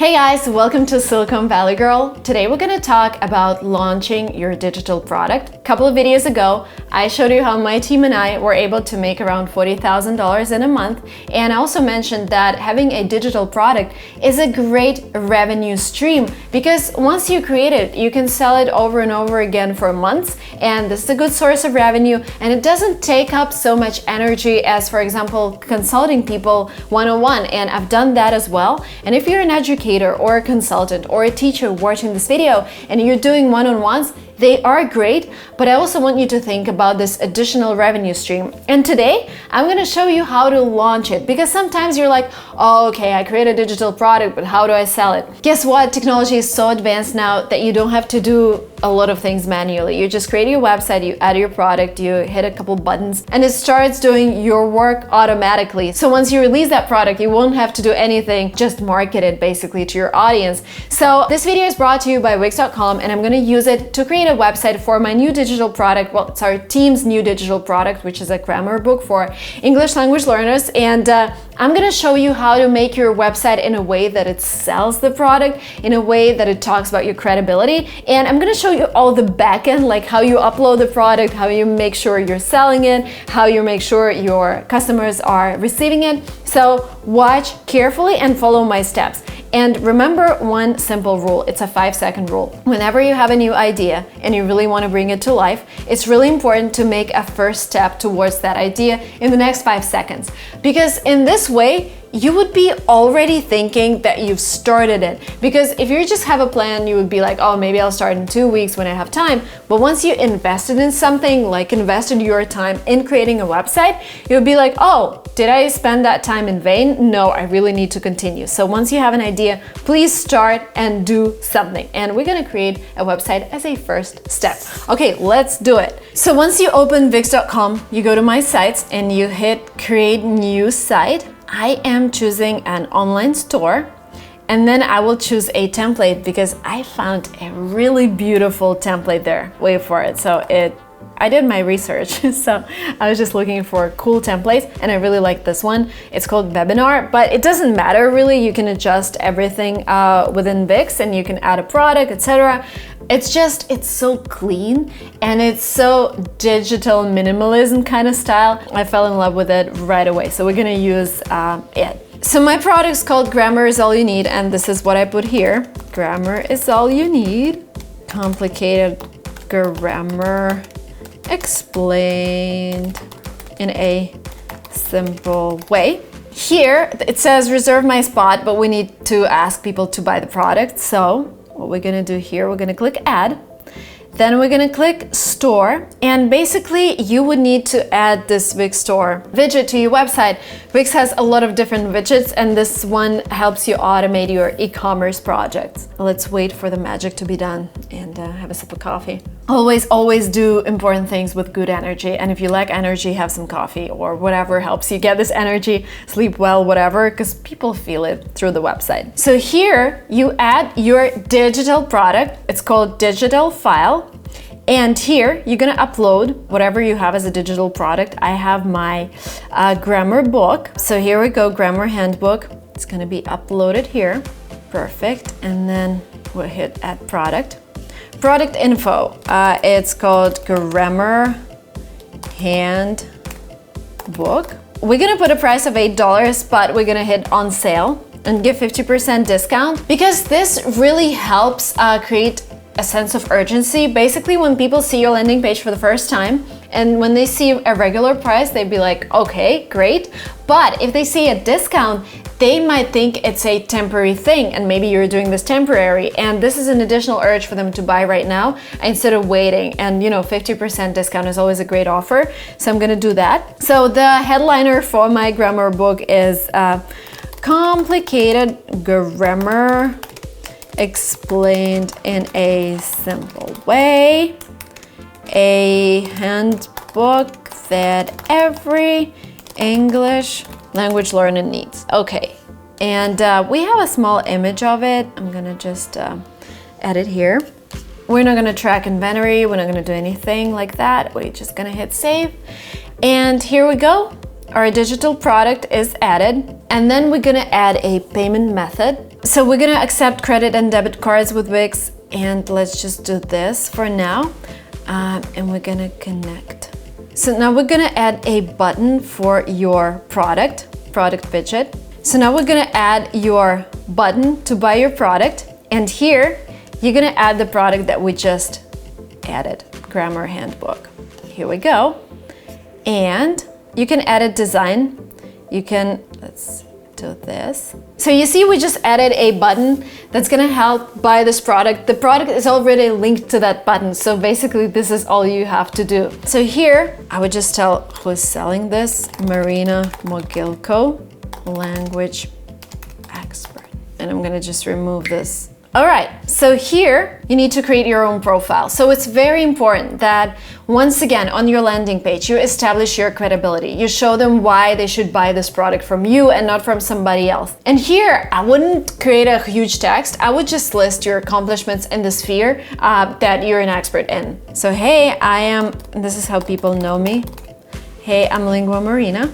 Hey guys, welcome to Silicon Valley Girl. Today we're gonna talk about launching your digital product. A couple of videos ago, I showed you how my team and I were able to make around $40,000 in a month. And I also mentioned that having a digital product is a great revenue stream because once you create it, you can sell it over and over again for months. And this is a good source of revenue. And it doesn't take up so much energy as, for example, consulting people one-on-one. And I've done that as well. And if you're an educator or a consultant or a teacher watching this video and you're doing one-on-ones, they are great, but I also want you to think about this additional revenue stream. And today, I'm gonna show you how to launch it because sometimes you're like, oh, okay, I create a digital product, but how do I sell it? Guess what? Technology is so advanced now that you don't have to do a lot of things manually. You just create your website, you add your product, you hit a couple buttons, and it starts doing your work automatically. So once you release that product, you won't have to do anything, just market it basically to your audience. So this video is brought to you by Wix.com, and I'm gonna use it to create a website for my new digital product. Well, it's our team's new digital product, which is a grammar book for English language learners. And I'm gonna show you how to make your website in a way that it sells the product, in a way that it talks about your credibility. And I'm gonna show you all the backend, like how you upload the product, how you make sure you're selling it, how you make sure your customers are receiving it. So watch carefully and follow my steps. And remember one simple rule, it's a 5-second rule. Whenever you have a new idea and you really want to bring it to life, it's really important to make a first step towards that idea in the next 5 seconds. Because in this way, you would be already thinking that you've started it. Because if you just have a plan, you would be like, oh, maybe I'll start in 2 weeks when I have time. But once you invested in something, like invested your time in creating a website, you would be like, oh, did I spend that time in vain? No, I really need to continue. So once you have an idea, please start and do something. And we're gonna create a website as a first step. Okay, let's do it. So once you open Wix.com, you go to my sites and you hit create new site. I am choosing an online store, and then I will choose a template because I found a really beautiful template there. Wait for it. I did my research, so I was just looking for cool templates, and I really like this one. It's called Webinar, but it doesn't matter really. You can adjust everything within Wix, and you can add a product, etc. It's so clean and it's so digital minimalism kind of style. I fell in love with it right away. So we're gonna use it. So my product's called Grammar is All You Need, and this is what I put here. Grammar is all you need. Complicated grammar explained in a simple way. Here it says reserve my spot, but we need to ask people to buy the product. So what we're gonna do here, we're gonna click add. Then we're gonna click store, and basically you would need to add this Wix store widget to your website. Wix has a lot of different widgets, and this one helps you automate your e-commerce projects. Let's wait for the magic to be done and have a sip of coffee. Always do important things with good energy, and if you lack energy, have some coffee or whatever helps you get this energy, sleep well, whatever, because people feel it through the website. So here you add your digital product. It's called digital file. And here you're gonna upload whatever you have as a digital product. I have my grammar book. So here we go, grammar handbook. It's gonna be uploaded here. Perfect. And then we'll hit add product. Product info. It's called grammar handbook. We're gonna put a price of $8, but we're gonna hit on sale and give 50% discount because this really helps create a sense of urgency. Basically, when people see your landing page for the first time and when they see a regular price, they'd be like, okay, great. But if they see a discount, they might think it's a temporary thing and maybe you're doing this temporary, and this is an additional urge for them to buy right now instead of waiting. And 50% discount is always a great offer, so I'm gonna do that. So the headliner for my grammar book is complicated grammar explained in a simple way, a handbook that every English language learner needs. Okay, and we have a small image of it. I'm gonna just add it here. We're not gonna track inventory, we're not gonna do anything like that. We're just gonna hit save. And here we go. our digital product is added, and then we're gonna add a payment method. So we're gonna accept credit and debit cards with Wix, and let's just do this for now. And we're gonna connect. So now we're gonna add a button for your product widget. So now we're gonna add your button to buy your product, and here you're gonna add the product that we just added, grammar handbook. Here we go. And you can edit design. Let's do this. So you see, we just added a button that's gonna help buy this product. The product is already linked to that button. So basically this is all you have to do. So here, I would just tell who's selling this, Marina Mogilko, language expert. And I'm gonna just remove this. All right, so here you need to create your own profile. So it's very important that once again on your landing page, you establish your credibility. You show them why they should buy this product from you and not from somebody else. And here, I wouldn't create a huge text. I would just list your accomplishments in the sphere that you're an expert in. So, hey, this is how people know me. Hey, I'm Lingua Marina.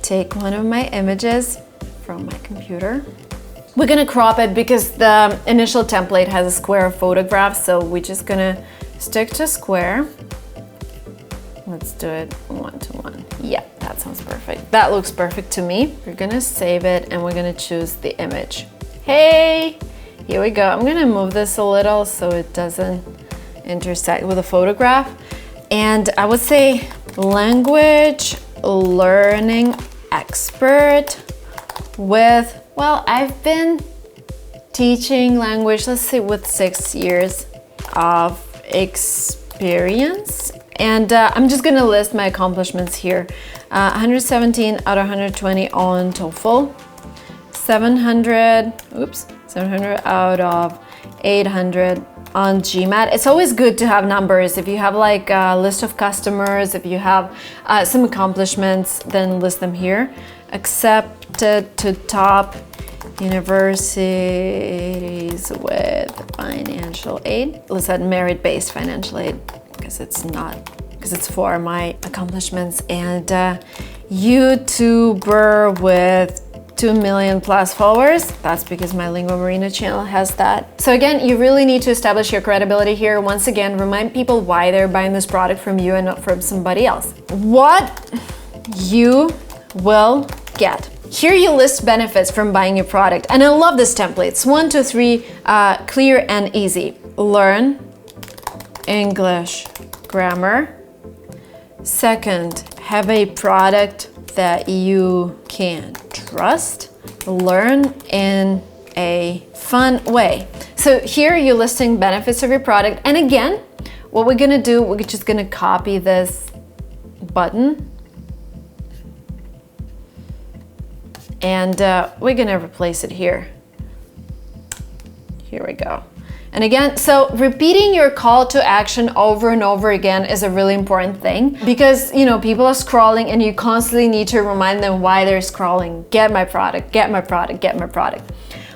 Take one of my images from my computer. We're gonna crop it because the initial template has a square photograph, so we're just gonna stick to square. Let's do it 1:1. Yeah, that sounds perfect. That looks perfect to me. We're gonna save it and we're gonna choose the image. Hey, here we go. I'm gonna move this a little so it doesn't intersect with the photograph. And I would say language learning expert with, well, I've been teaching language, let's say with 6 years of experience. And I'm just gonna list my accomplishments here. 117 out of 120 on TOEFL, 700 out of 800 on GMAT. It's always good to have numbers. If you have like a list of customers, if you have some accomplishments, then list them here. Accepted to top universities with financial aid. Let's add merit-based financial aid because it's for my accomplishments. And YouTuber with 2 million plus followers. That's because my Lingua Marina channel has that. So again, you really need to establish your credibility here. Once again, remind people why they're buying this product from you and not from somebody else. What you will get. Here you list benefits from buying your product. And I love this template. It's 1, 2, 3, clear and easy. Learn English grammar. Second, have a product that you can trust. Learn in a fun way. So here you're listing benefits of your product. And again, what we're gonna do, we're just gonna copy this button. And we're gonna replace it here. Here we go. And again, so repeating your call to action over and over again is a really important thing because, you know, people are scrolling and you constantly need to remind them why they're scrolling. Get my product, get my product, get my product.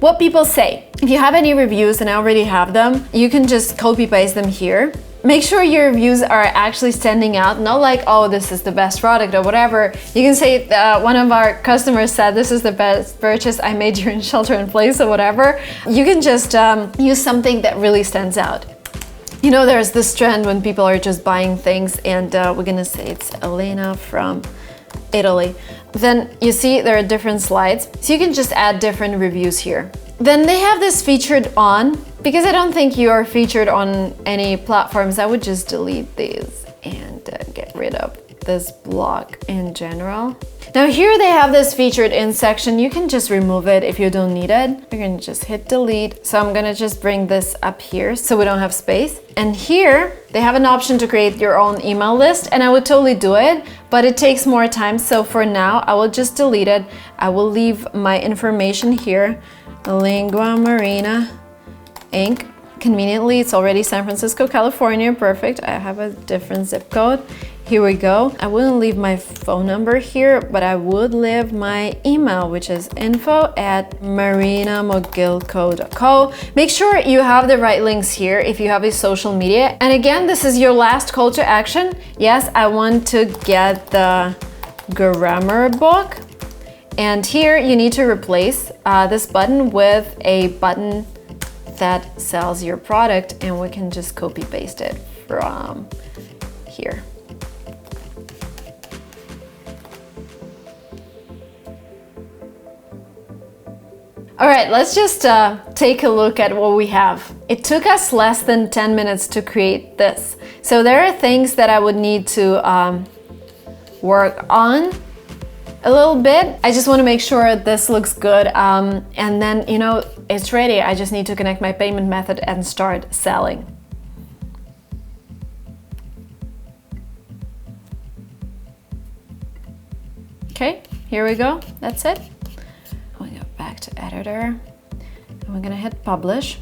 What people say. If you have any reviews, and I already have them, you can just copy paste them here. Make sure your reviews are actually standing out, not like, oh, this is the best product or whatever. You can say one of our customers said this is the best purchase I made during shelter in place or whatever. You can just use something that really stands out. You know, there's this trend when people are just buying things, and we're gonna say it's Elena from Italy. Then you see there are different slides, so you can just add different reviews here. Then they have this featured on. Because I don't think you are featured on any platforms, I would just delete these and get rid of this block in general. Now here they have this featured in section. You can just remove it if you don't need it. You're gonna just hit delete. So I'm gonna just bring this up here so we don't have space. And here they have an option to create your own email list, and I would totally do it, but it takes more time. So for now, I will just delete it. I will leave my information here, Lingua Marina Inc. Conveniently, it's already San Francisco, California. Perfect. I have a different zip code. Here we go. I wouldn't leave my phone number here, but I would leave my email, which is info@marinamogilko.co. Make sure you have the right links here if you have a social media. And again, this is your last call to action. Yes, I want to get the grammar book. And here you need to replace this button with a button that sells your product, and we can just copy paste it from here. All right, let's just take a look at what we have. It took us less than 10 minutes to create this. So there are things that I would need to work on a little bit. I just want to make sure this looks good. And then, you know, it's ready. I just need to connect my payment method and start selling. Okay, here we go. That's it. We go back to editor and we're gonna hit publish.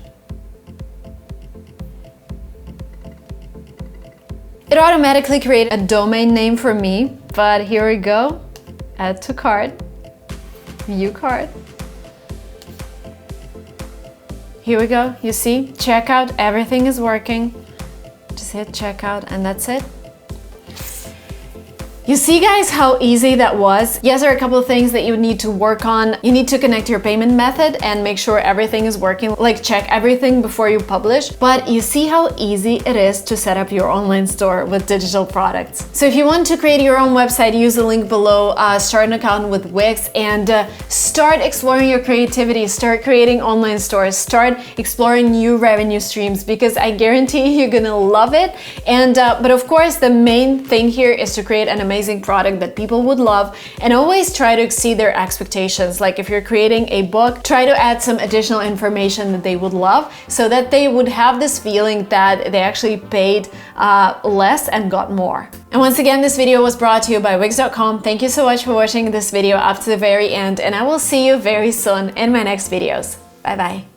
It automatically created a domain name for me, but here we go. Add to cart, view cart. Here we go, you see, checkout, everything is working. Just hit checkout and that's it. You see guys how easy that was? Yes, there are a couple of things that you need to work on. You need to connect your payment method and make sure everything is working, like check everything before you publish. But you see how easy it is to set up your online store with digital products. So if you want to create your own website, use the link below, start an account with Wix and start exploring your creativity, start creating online stores, start exploring new revenue streams, because I guarantee you're gonna love it. And but of course, the main thing here is to create an amazing product that people would love, and always try to exceed their expectations. Like if you're creating a book, try to add some additional information that they would love, so that they would have this feeling that they actually paid less and got more. And once again, this video was brought to you by Wix.com. Thank you so much for watching this video up to the very end, and I will see you very soon in my next videos. Bye bye.